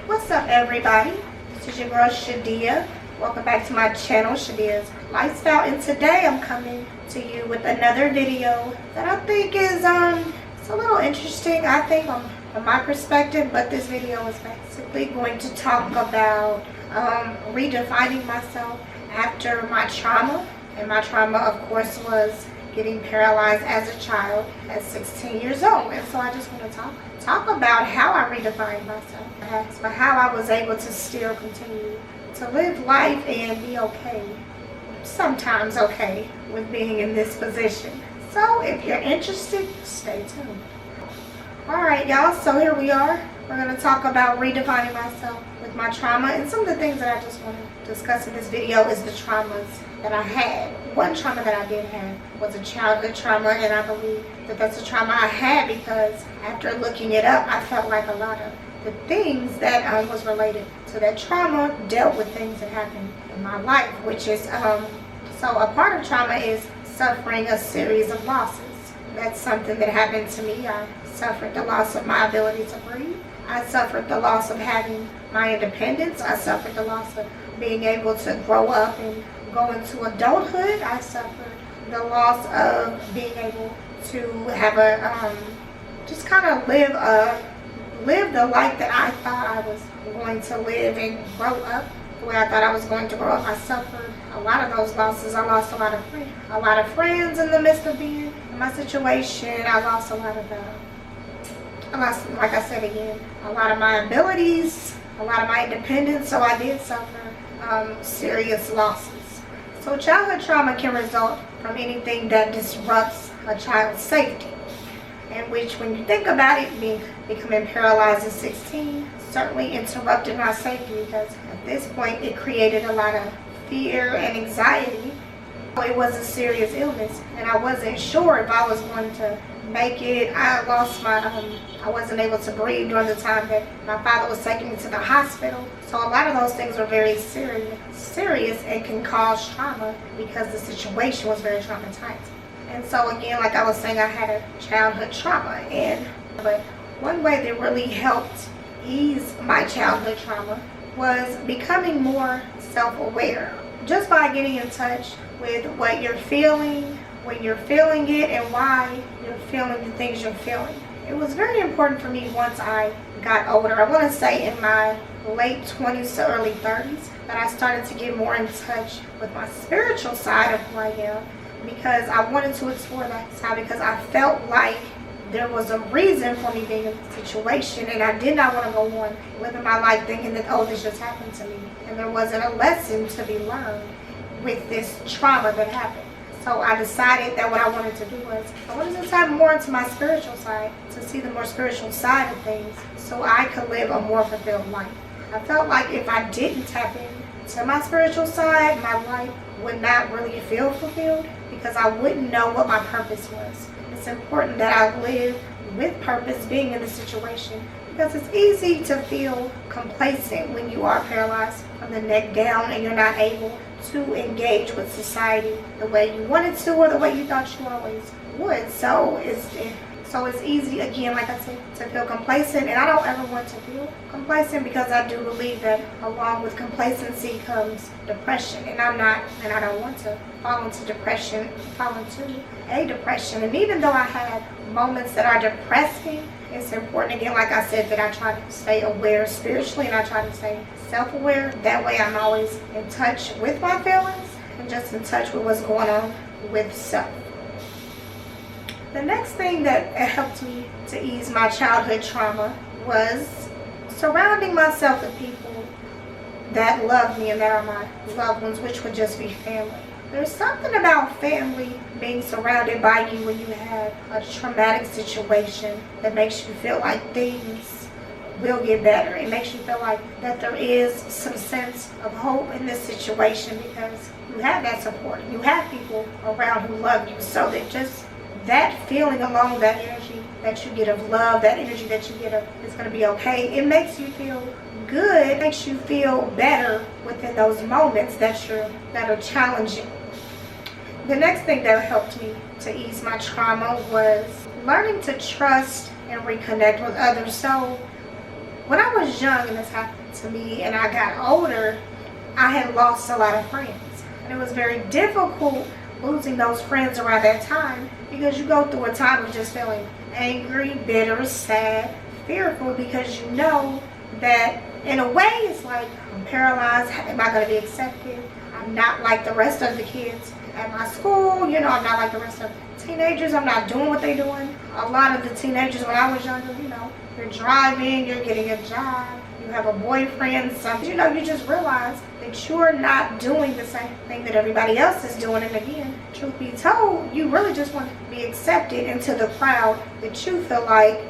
What's up, everybody? This is your girl Shadia. Welcome back to my channel, Shadia's Lifestyle, and today I'm coming to you with another video that I think is it's a little interesting, I think, from my perspective. But this video is basically going to talk about redefining myself after my trauma. And my trauma, of course, was getting paralyzed as a child at 16 years old. And so I just want to talk about how I redefined myself, but how I was able to still continue to live life and be okay, sometimes okay, with being in this position. So if you're interested, stay tuned. Alright, y'all, so here we are. We're going to talk about redefining myself with my trauma, and some of the things that I just want to discuss in this video is the traumas that I had. One trauma that I did have was a childhood trauma, and I believe that that's a trauma I had because after looking it up, I felt like a lot of the things that was related to that trauma dealt with things that happened in my life, which is, so a part of trauma is suffering a series of losses. That's something that happened to me. I suffered the loss of my ability to breathe. I suffered the loss of having my independence. I suffered the loss of being able to grow up and go into adulthood. I suffered the loss of being able to have a, just kind of live the life that I thought I was going to live and grow up the way I thought I was going to grow up. I suffered a lot of those losses. I lost a lot of friends in the midst of being in my situation. I lost a lot of like I said again, a lot of my abilities, a lot of my independence. So I did suffer serious losses. So childhood trauma can result from anything that disrupts a child's safety, in which, when you think about it, becoming paralyzed at 16 certainly interrupted my safety, because at this point it created a lot of fear and anxiety. It was a serious illness, and I wasn't sure if I was going to make it. I wasn't able to breathe during the time that my father was taking me to the hospital. So a lot of those things were very serious and can cause trauma because the situation was very traumatizing. And so again, like I was saying, I had a childhood trauma, but one way that really helped ease my childhood trauma was becoming more self-aware, just by getting in touch with what you're feeling, when you're feeling it, and why you're feeling the things you're feeling. It was very important for me once I got older. I want to say in my late 20s to early 30s that I started to get more in touch with my spiritual side of who I am, because I wanted to explore that side, because I felt like there was a reason for me being in the situation, and I did not want to go on living my life thinking that, oh, this just happened to me, and there wasn't a lesson to be learned with this trauma that happened. So I decided that what I wanted to do was, I wanted to tap more into my spiritual side, to see the more spiritual side of things, so I could live a more fulfilled life. I felt like if I didn't tap into my spiritual side, my life would not really feel fulfilled, because I wouldn't know what my purpose was. It's important that I live with purpose being in the situation, because it's easy to feel complacent when you are paralyzed from the neck down and you're not able to engage with society the way you wanted to, or the way you thought you always would. So it's easy, again, like I said, to feel complacent, and I don't ever want to feel complacent, because I do believe that along with complacency comes depression, and I don't want to fall into a depression. And even though I had moments that are depressing, it's important, again, like I said, that I try to stay aware spiritually, and I try to stay self-aware. That way I'm always in touch with my feelings and just in touch with what's going on with self. The next thing that helped me to ease my childhood trauma was surrounding myself with people that love me and that are my loved ones, which would just be family. There's something about family being surrounded by you when you have a traumatic situation that makes you feel like things will get better. It makes you feel like that there is some sense of hope in this situation, because you have that support. You have people around who love you, so that just that feeling alone, that energy that you get of love, that energy that you get of it's going to be okay, it makes you feel good. It makes you feel better within those moments that are challenging. The next thing that helped me to ease my trauma was learning to trust and reconnect with others. So when I was young and this happened to me and I got older, I had lost a lot of friends. And it was very difficult losing those friends around that time, because you go through a time of just feeling angry, bitter, sad, fearful, because you know that in a way it's like, I'm paralyzed. Am I going to be accepted? I'm not like the rest of the kids at my school. You know, I'm not like the rest of the teenagers. I'm not doing what they're doing. A lot of the teenagers when I was younger, you know, you're driving, you're getting a job, you have a boyfriend, something. You know, you just realize that you're not doing the same thing that everybody else is doing. And again, truth be told, you really just want to be accepted into the crowd that you feel like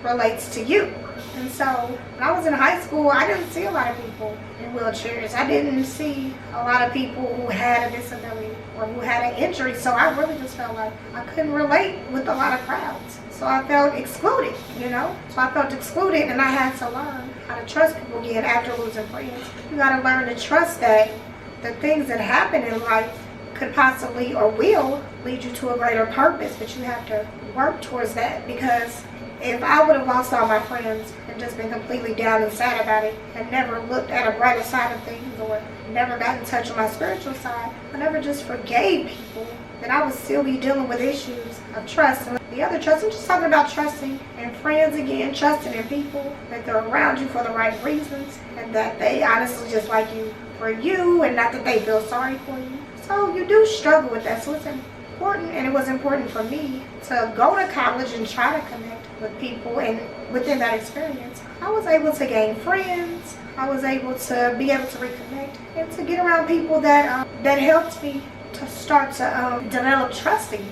relates to you. And so when I was in high school, I didn't see a lot of people in wheelchairs. I didn't see a lot of people who had a disability or who had an injury. So I really just felt like I couldn't relate with a lot of crowds. So I felt excluded, you know. So I felt excluded, and I had to learn how to trust people again after losing friends. You got to learn to trust that the things that happen in life could possibly or will lead you to a greater purpose, but you have to work towards that. Because if I would have lost all my friends and just been completely down and sad about it and never looked at a brighter side of things, or never got in touch with my spiritual side, I never just forgave people, then I would still be dealing with issues of trust. And the other trust, I'm just talking about trusting in friends again, trusting in people, that they're around you for the right reasons, and that they honestly just like you for you, and not that they feel sorry for you. So you do struggle with that. So it's important, and it was important for me to go to college and try to connect with people, and within that experience I was able to gain friends. I was able to be able to reconnect and to get around people that that helped me to start to develop trust again.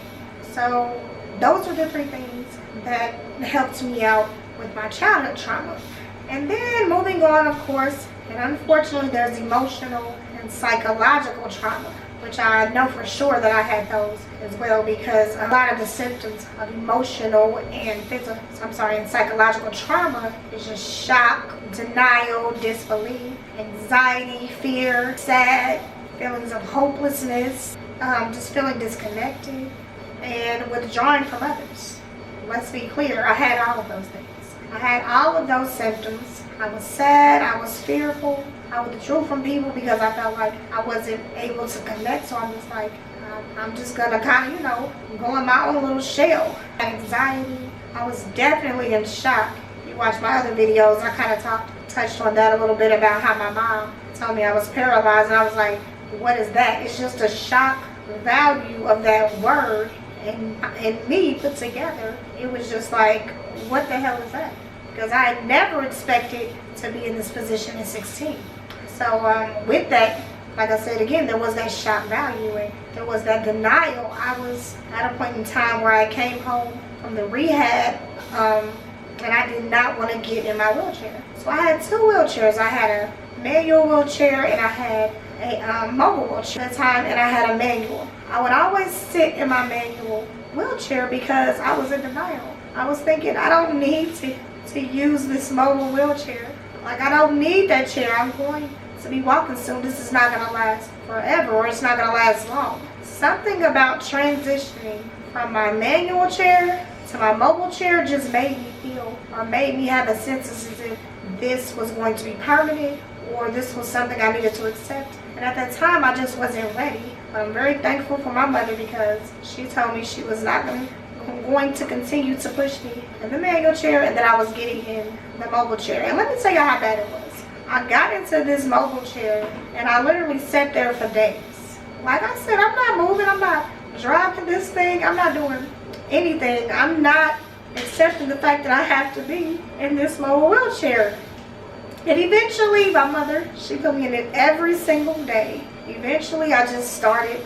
So those are the three things that helped me out with my childhood trauma. And then moving on, of course, and unfortunately there's emotional and psychological trauma, which I know for sure that I had those as well, because a lot of the symptoms of emotional and and psychological trauma is just shock, denial, disbelief, anxiety, fear, sad, feelings of hopelessness, just feeling disconnected, and withdrawing from others. Let's be clear, I had all of those things. I had all of those symptoms. I was sad, I was fearful, I withdrew from people because I felt like I wasn't able to connect. So I'm just like, I'm just gonna kind of, you know, go in my own little shell. Anxiety, I was definitely in shock. You watch my other videos, I kind of touched on that a little bit, about how my mom told me I was paralyzed, and I was like, what is that? It's just a shock value of that word, and me put together, it was just like, what the hell is that? Because I had never expected to be in this position at 16. So with that, like I said again, there was that shock value, and there was that denial. I was at a point in time where I came home from the rehab, and I did not want to get in my wheelchair. So I had two wheelchairs. I had a manual wheelchair, and I had a mobile wheelchair at the time, and I had a manual. I would always sit in my manual wheelchair because I was in denial. I was thinking, I don't need to use this mobile wheelchair. Like, I don't need that chair. I'm going to be walking soon. This is not going to last forever, or it's not going to last long. Something about transitioning from my manual chair to my mobile chair just made me feel, or made me have a sense as if this was going to be permanent, or this was something I needed to accept. And at that time, I just wasn't ready. But I'm very thankful for my mother, because she told me she was not going to continue to push me in the manual chair, and that I was getting in the mobile chair. And let me tell you how bad it was. I got into this mobile chair, and I literally sat there for days. Like I said, I'm not moving, I'm not driving this thing, I'm not doing anything. I'm not accepting the fact that I have to be in this mobile wheelchair. And eventually, my mother, she put me in it every single day. Eventually, I just started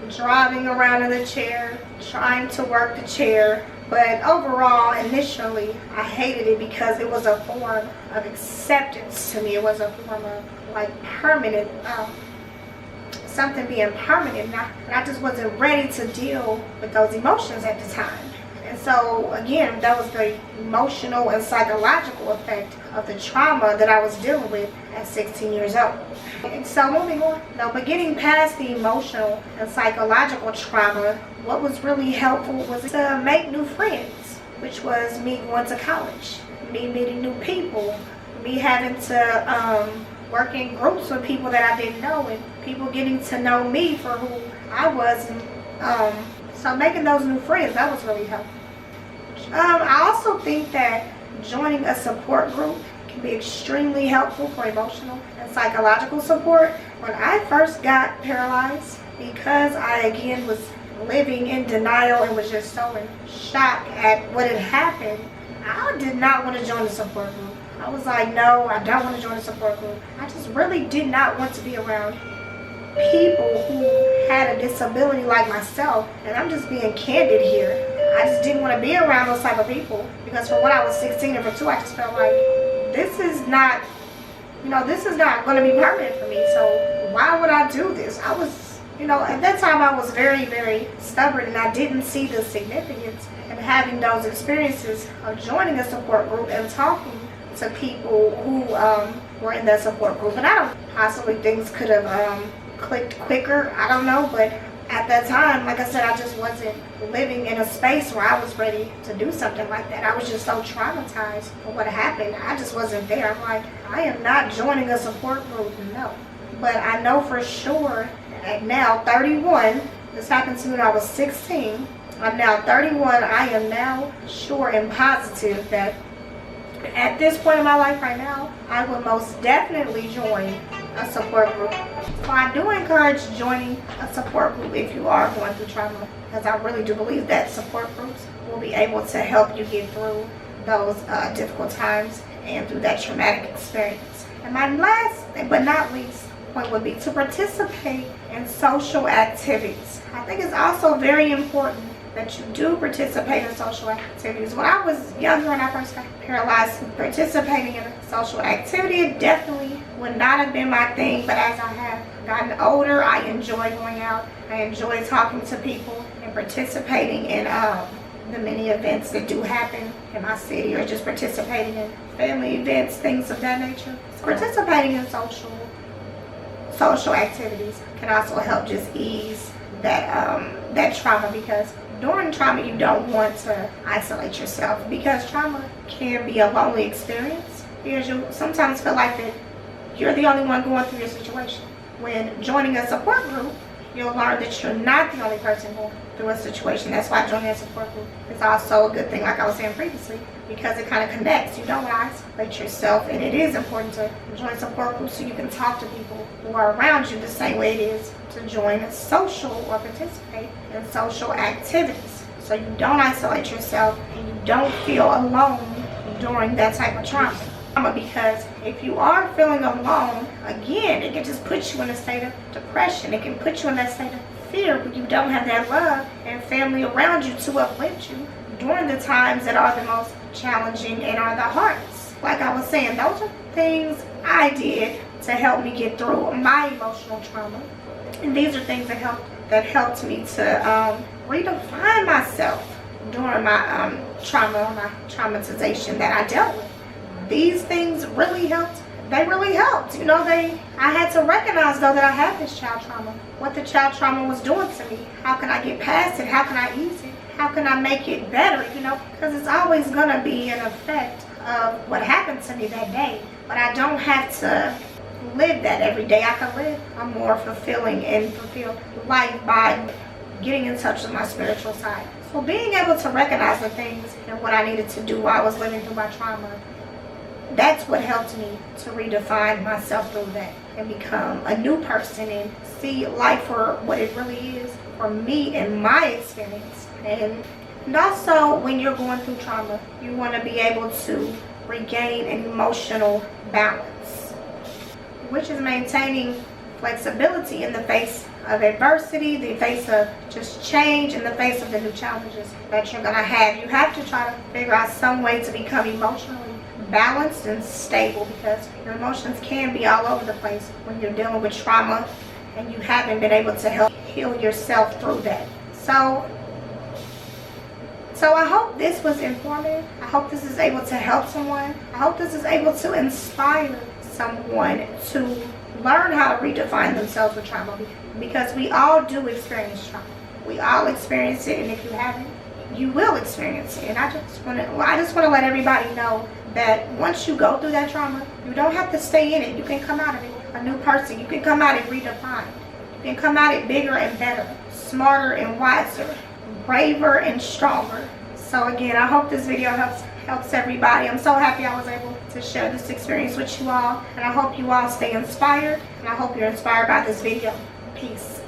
driving around in the chair, trying to work the chair. But overall, initially, I hated it because it was a form of acceptance to me. It was a form of, like, permanent, something being permanent. And I just wasn't ready to deal with those emotions at the time. And so, again, that was the emotional and psychological effect of the trauma that I was dealing with at 16 years old. And so, moving on, but getting past the emotional and psychological trauma, what was really helpful was to make new friends, which was me going to college. me meeting new people, me having to work in groups with people that I didn't know, and people getting to know me for who I was, and so making those new friends, that was really helpful. I also think that joining a support group can be extremely helpful for emotional and psychological support. When I first got paralyzed, because I again was living in denial and was just so in shock at what had happened, I did not want to join the support group. I was like, no, I don't want to join a support group. I just really did not want to be around people who had a disability like myself. And I'm just being candid here. I just didn't want to be around those type of people, because for one, I was 16, and for two, I just felt like this is not going to be permanent for me. So why would I do this? I was, at that time I was very, very stubborn, and I didn't see the significance in having those experiences of joining a support group and talking to people who were in that support group. And I don't possibly things could have clicked quicker. I don't know, but at that time, like I said, I just wasn't living in a space where I was ready to do something like that. I was just so traumatized for what happened. I just wasn't there. I'm like, I am not joining a support group, no. But I know for sure at now 31, this happened to me when I was 16. I'm now 31. I am now sure and positive that at this point in my life right now, I would most definitely join a support group. So I do encourage joining a support group if you are going through trauma, because I really do believe that support groups will be able to help you get through those difficult times and through that traumatic experience. And my last but not least point would be to participate in social activities. I think it's also very important that you do participate in social activities. When I was younger and I first got paralyzed, participating in a social activity definitely would not have been my thing. But as I have gotten older, I enjoy going out. I enjoy talking to people and participating in the many events that do happen in my city, or just participating in family events, things of that nature. So participating in social activities can also help just ease that trauma, because during trauma you don't want to isolate yourself, because trauma can be a lonely experience, because you sometimes feel like that you're the only one going through your situation. When joining a support group, you'll learn that you're not the only person going through a situation. That's why joining a support group is also a good thing, like I was saying previously, because it kind of connects. You don't isolate yourself, and it is important to join support groups so you can talk to people who are around you the same way it is to join a social or participate in social activities. So you don't isolate yourself and you don't feel alone during that type of trauma. Because if you are feeling alone, again, it can just put you in a state of depression. It can put you in that state of fear when you don't have that love and family around you to uplift you during the times that are the most challenging and are the hardest. Like I was saying, those are things I did to help me get through my emotional trauma. And these are things that helped me to redefine myself during my trauma, my traumatization that I dealt with. These things really helped. They really helped. I had to recognize, though, that I had this child trauma. What the child trauma was doing to me. How can I get past it? How can I ease it? How can I make it better? Because it's always going to be an effect of what happened to me that day. But I don't have to live that every day. I can live a more fulfilling and fulfilled life by getting in touch with my spiritual side. So being able to recognize the things and what I needed to do while I was living through my trauma, that's what helped me to redefine myself through that and become a new person and see life for what it really is for me and my experience. And also, when you're going through trauma, you want to be able to regain an emotional balance, which is maintaining flexibility in the face of adversity, the face of just change, in the face of the new challenges that you're going to have. You have to try to figure out some way to become emotionally balanced and stable, because your emotions can be all over the place when you're dealing with trauma and you haven't been able to help heal yourself through that. So I hope this was informative. I hope this is able to help someone. I hope this is able to inspire someone to learn how to redefine themselves with trauma, because we all do experience trauma. We all experience it, and if you haven't, you will experience it. And I just want to let everybody know that once you go through that trauma, you don't have to stay in it. You can come out of it a new person. You can come out it redefined. You can come out it bigger and better, smarter and wiser, braver and stronger. So again, I hope this video helps everybody. I'm so happy I was able to share this experience with you all, and I hope you all stay inspired, and I hope you're inspired by this video. Peace.